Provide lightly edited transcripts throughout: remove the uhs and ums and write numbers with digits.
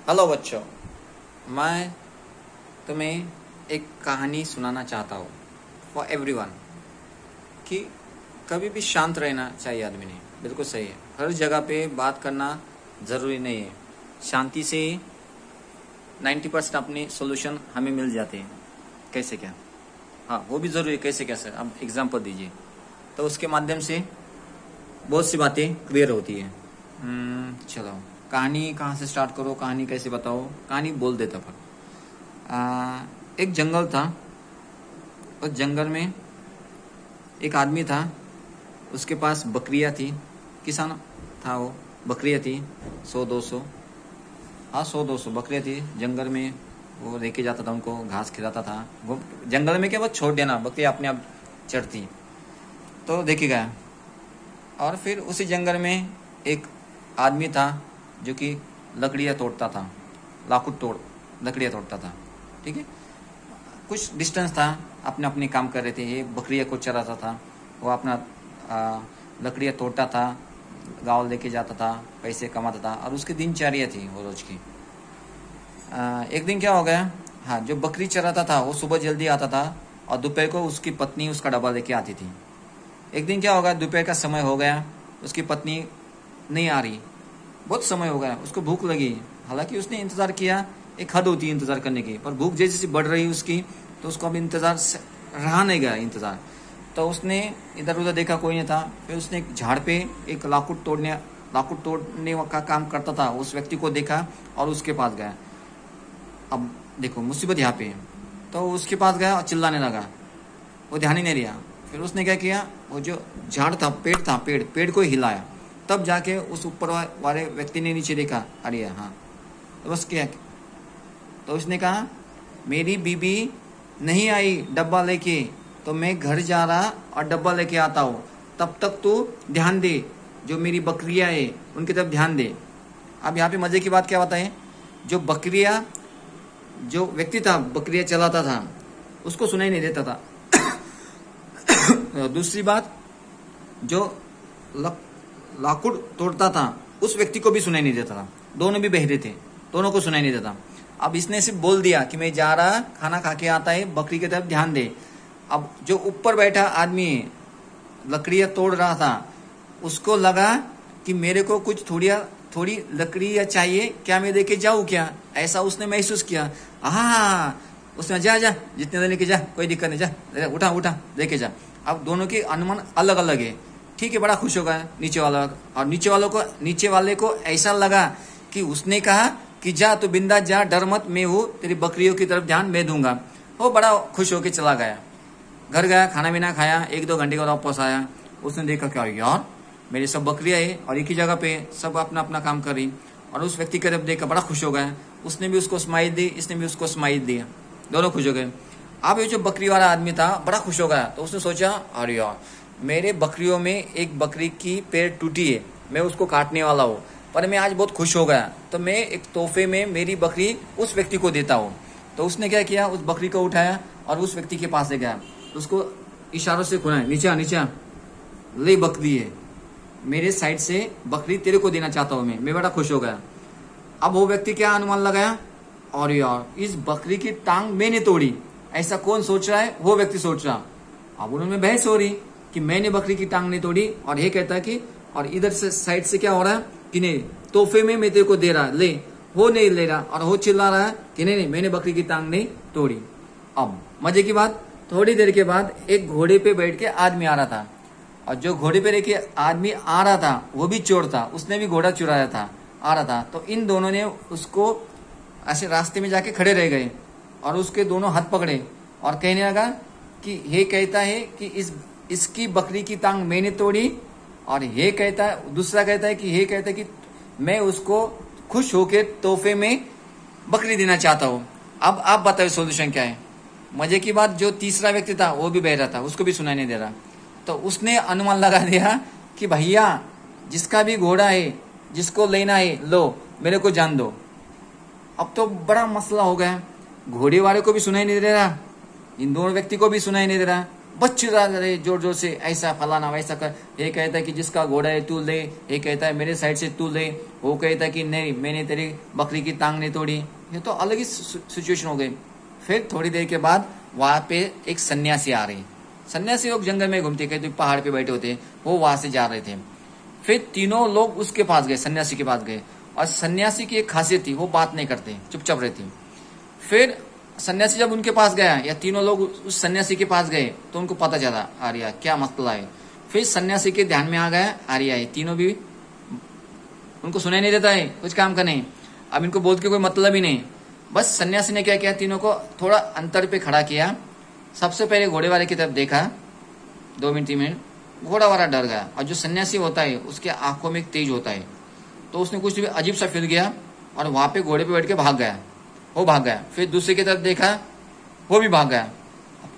Hello बच्चों, मैं तुम्हें एक कहानी सुनाना चाहता हूँ फॉर एवरीवन कि कभी भी शांत रहना चाहिए आदमी ने। बिल्कुल सही है, हर जगह पे बात करना ज़रूरी नहीं है। शांति से 90% अपने सॉल्यूशन हमें मिल जाते हैं। कैसे क्या? हाँ, वो भी ज़रूरी है। कैसे कैसे अब एग्जांपल दीजिए, तो उसके माध्यम से बहुत सी बातें क्लियर होती है। चलो, कहानी कहाँ से स्टार्ट करो, कहानी कैसे बताओ? कहानी बोल देता पर एक जंगल था। उस जंगल में एक आदमी था, उसके पास बकरियां थी। किसान था वो, बकरियां थी 100-200। हाँ, 100-200 बकरियां थी जंगल में। वो लेके जाता था, उनको घास खिलाता था। वो जंगल में क्या, वो छोड़ देना, बकरी अपने आप चढ़ती। तो देखी गया। और फिर उसी जंगल में एक आदमी था जो कि लकड़ियाँ तोड़ता था, लकड़ियाँ तोड़ता था। ठीक है, कुछ डिस्टेंस था, अपने अपने काम कर रहे थे। ये बकरियाँ को चराता था, वो अपना लकड़ियाँ तोड़ता था, गाँव लेके जाता था, पैसे कमाता था। और उसकी दिनचर्या थी वो रोज की। एक दिन क्या हो गया, हाँ, जो बकरी चराता था वो सुबह जल्दी आता था और दोपहर को उसकी पत्नी उसका डब्बा लेके आती थी। एक दिन क्या होगा, दोपहर का समय हो गया, उसकी पत्नी नहीं आ रही। बहुत समय हो गया, उसको भूख लगी। हालांकि उसने इंतज़ार किया, एक हद होती है इंतज़ार करने की, पर भूख जैसे बढ़ रही उसकी, तो उसको अब इंतज़ार रहा नहीं गया इंतज़ार। तो उसने इधर उधर देखा, कोई नहीं था। फिर उसने एक झाड़ पे एक लाकुड तोड़ने का काम करता था उस व्यक्ति को देखा और उसके पास गया। अब देखो मुसीबत यहाँ पे है। तो उसके पास गया और चिल्लाने लगा, वो ध्यान ही नहीं दिया। फिर उसने क्या किया, वो जो झाड़ था, पेड़ को हिलाया। तब जाके उस ऊपर वाले व्यक्ति ने नीचे देखा, अरे हाँ। तो बस क्या, तो उसने कहा, मेरी बीबी नहीं आई डब्बा लेके, तो मैं घर जा रहा और डब्बा लेके आता हूँ। तब तक तू ध्यान दे, जो मेरी बकरियाँ है उनकी तरफ ध्यान दे। अब यहाँ पे मजे की बात क्या बताएं, जो व्यक्ति था बकरियाँ चलाता था, उसको सुनाई नहीं देता था। दूसरी बात, जो लाकुड़ तोड़ता था उस व्यक्ति को भी सुनाई नहीं देता था। दोनों भी बहरे थे, दोनों को सुनाई नहीं देता। अब इसने सिर्फ बोल दिया कि मैं जा रहा, खाना खा के आता है, बकरी की तरफ ध्यान दे। अब जो ऊपर बैठा आदमी लकड़ियां तोड़ रहा था, उसको लगा कि मेरे को कुछ थोड़ी लकड़ियां चाहिए, क्या मैं लेके जाऊं क्या? ऐसा उसने महसूस किया। हाँ, उसने जा जितने लेके जा, कोई दिक्कत नहीं, जा उठा लेके जा। अब दोनों के अनुमान अलग अलग है। ठीक है, बड़ा खुश हो गया नीचे वाला। और नीचे वाले को ऐसा लगा कि उसने कहा कि जा तू बिंदास जा, डर मत, मैं हूँ, तेरी बकरियों की तरफ ध्यान मैं दूंगा। वो बड़ा खुश होकर चला गया। घर गया, खाना पीना खाया, 1-2 घंटे के बाद वापस आया। उसने देखा, क्या यार, मेरी सब बकरियां है और एक ही जगह पे सब अपना अपना काम कर रही। और उस व्यक्ति की तरफ देखा, बड़ा खुश हो गया। उसने भी उसको स्माइल दी, इसने भी उसको स्माइल दिया, दोनों खुश हो गए। अब ये जो बकरी वाला आदमी था बड़ा खुश हो गया। तो उसने सोचा, अरे यार, मेरे बकरियों में एक बकरी की पैर टूटी है, मैं उसको काटने वाला हूँ, पर मैं आज बहुत खुश हो गया, तो मैं एक तोहफे में मेरी बकरी उस व्यक्ति को देता हूँ। तो उसने क्या किया, उस बकरी को उठाया और उस व्यक्ति के पास ले गया। उसको इशारों से खुनाया, नीचे ले, बकरी है मेरे साइड से, बकरी तेरे को देना चाहता हूँ मैं बड़ा खुश हो गया। अब वो व्यक्ति क्या अनुमान लगाया, और यार, इस बकरी की टांग मैंने तोड़ी, ऐसा कौन सोच रहा है? वो व्यक्ति सोच रहा। अब उन्होंने बहस हो रही कि मैंने बकरी की टांग नहीं तोड़ी, और ये कहता है कि, और इधर से साइड से क्या हो रहा है कि नहीं, तोहफे में मैं तेरे को दे रहा, ले। वो नहीं ले रहा और वो चिल्ला रहा है कि नहीं, मैंने बकरी की टांग नहीं तोड़ी। अब मजे की बात, थोड़ी देर के बाद एक घोड़े पे बैठ के आदमी आ रहा था, और जो घोड़े पे रह के आदमी आ रहा था वो भी चोर था, उसने भी घोड़ा चुराया था, आ रहा था। तो इन दोनों ने उसको ऐसे रास्ते में जाके खड़े रह गए और उसके दोनों हाथ पकड़े और कहने लगा कि ये कहता है कि इसकी बकरी की टांग मैंने तोड़ी, और ये कहता है, दूसरा कहता है कि मैं उसको खुश होकर तोहफे में बकरी देना चाहता हूँ। अब आप बताओ सोल्यूशन क्या है? मजे की बात, जो तीसरा व्यक्ति था वो भी बह रहा था, उसको भी सुनाई नहीं दे रहा। तो उसने अनुमान लगा दिया कि भैया, जिसका भी घोड़ा है, जिसको लेना है लो, मेरे को जान दो। अब तो बड़ा मसला हो गया, घोड़े वाले को भी सुनाई नहीं दे रहा, इन दोनों व्यक्ति को भी सुनाई नहीं दे रहा। बस चिल्ला रहे जोर जोर से, ऐसा फलाना वैसा कर। ये कहता है कि जिसका घोड़ा है तू ले, ये कहता है मेरे साइड से तू ले, वो कहता है कि नहीं मैंने तेरी बकरी की टांग नहीं तोड़ी। ये तो अलग ही सिचुएशन हो गई। फिर थोड़ी देर के बाद वहां पे एक सन्यासी आ रही। सन्यासी लोग जंगल में घूमते, कहते पहाड़ पे बैठे होते, वो वहां से जा रहे थे। फिर तीनों लोग उसके पास गए, सन्यासी के पास गए। और सन्यासी की एक खासियत थी, वो बात नहीं करते, चुपचाप रहते। फिर सन्यासी जब उनके पास गया या तीनों लोग उस सन्यासी के पास गए तो उनको पता चला आर्या क्या मसला है। फिर सन्यासी के ध्यान में आ गया आर्या है, तीनों भी उनको सुनाई नहीं देता है कुछ काम का नहीं, अब इनको बोल के कोई मतलब ही नहीं। बस सन्यासी ने क्या किया, तीनों को थोड़ा अंतर पे खड़ा किया। सबसे पहले घोड़े वाले की तरफ देखा, 2 मिनट 3 मिनट, घोड़ा वाला डर गया। और जो सन्यासी होता है उसके आंखों में एक तेज होता है, तो उसने कुछ भी अजीब सा फील किया और वहां पे घोड़े पे बैठ के भाग गया, वो भाग गया। फिर दूसरे की तरफ देखा, वो भी भाग गया।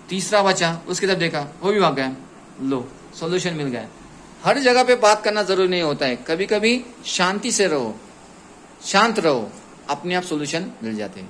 तीसरा बचा, उसकी तरफ देखा, वो भी भाग गया। लो सॉल्यूशन मिल गया। हर जगह पे बात करना जरूरी नहीं होता है, कभी कभी शांति से रहो, शांत रहो, अपने आप सॉल्यूशन मिल जाते हैं।